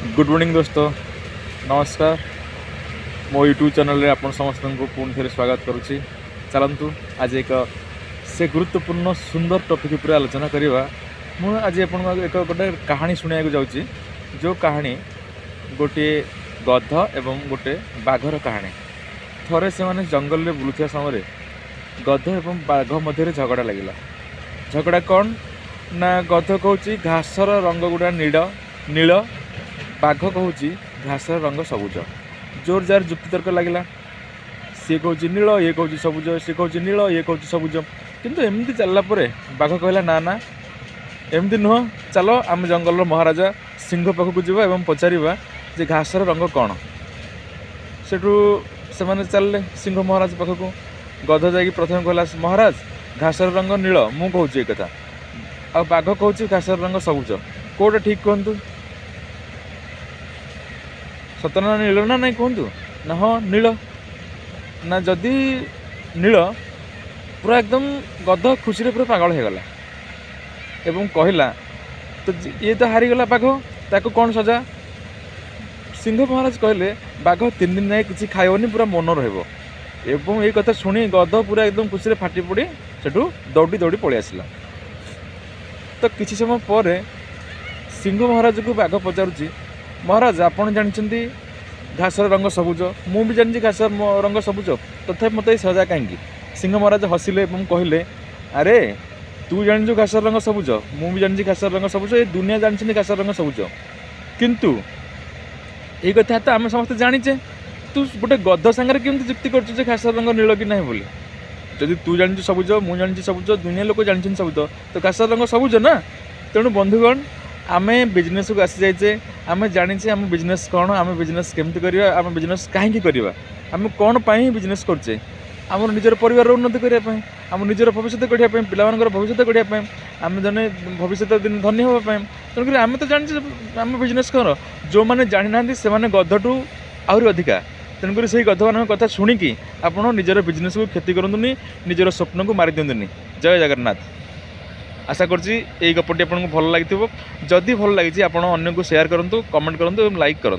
Good morning दोस्तों, नमस्कार। मो यूट्यूब चैनल रे आपण समस्त को पुणी थे स्वागत करुच्ची। चलतु आज एक से गुरुत्वपूर्ण सुंदर टॉपिक पर आलोचना करवा। मुझे आज आप एक गोटे कहानी शुणा जाऊँगी, जो कहानी गोटे गध एवं गोटे बाघर कहानी। थरे से माने जंगल में बुलुवा समय गध एवं बाघ मध्य झगड़ा लगिला। झगड़ा कौन ना, गध कहूँ घासर रंग गुड़ा नील, बाघ कहूँ घासर रंग सबुज। जोर जार जुक्ति तर्क लगिला। सी कहूँ नील, ये कहूँ सबुज, सी कहूँ नील, ये कहूँ सबुज। किंतु एमती चलला परे बाघ कहला ना ना एमती नुह, चलो आम जंगल महाराजा सिंह पाखक जावा एवं पचारिबा जे घासर रंग कौन। सेठू से माने चलले सिंह महाराज पाखक। गध जाकि प्रथम कहला, महाराज घासर रंग नील, मु कहूँ ये कथा। आ बाघ कहूँ घासर रंग सबुज, कोटा ठीक कहतु, सतना नील ना नहीं कहतु ना। हाँ नील ना, जदि नील पूरा एकदम गध खुशी पूरा पागल हो गला एवं कहला तो ये तो हारीगला बाघ, ताको कौन सजा। सिंह महाराज कहले बाघ 3 दिन जाए किसी खाइबनी, पूरा मन रहिबो। एवं ये कथा शुणी गध पूरा एकदम खुशी फाटी पड़ी सेठू दौड़ी दौड़ी पलि आसला। तो किसी समय पर सिंह महाराज को बाघ पचारुची, महाराज आपन जानते घासर रंग सबुज, मु भी जानी घासर रंग सबुज, तथापि मत सजा कहीं। सिंह महाराज हसिले और कहले, अरे तू जानी घासर रंग सबुज, मु भी जानी घासर रंग सबुज, ये दुनिया जानते घासर रंग सबुज। किंतु ये कथा तो आम समस्त जानीचे, तू गोटे गध सांगे केमती जुक्ति कर घासर रंग नील कि ना बोली। जदि तू जानी सबुज, मु जानी सबुज, दुनिया लोक जानते सबुज, तो घासर रंग सबुज ना। तेणु बंधुगण, आम बिजनेस को आसी जाइए, आम जाने आम बिजनेस कौन, आम बिजनेस केमती करवा, आम बिजनेस कहीं करवा, आम कौन पाई बिजनेस करचे, आम निजर परिवार उन्नति करने, आम निजर भविष्य गढ़ा, पिलार भविष्य गढ़ा, आम जने भविष्य दिन धन्य होगापी। तेणुक आम तो जाने आम बिजनेस कौन, जो मैंने जानी ना से गधटू आहरी अधिका। तेणुक से गध मान कथा शुणिकी आपड़ निजर बिजनेस को क्षति करूनी, निजर स्वप्न को मारी दिंतुनी। जय जगन्नाथ। आशा करछि गपटी आपको भल लगी। जदि भल लगी आप अन्य को शेयर करूँ, कमेंट करूँ और लाइक करूँ।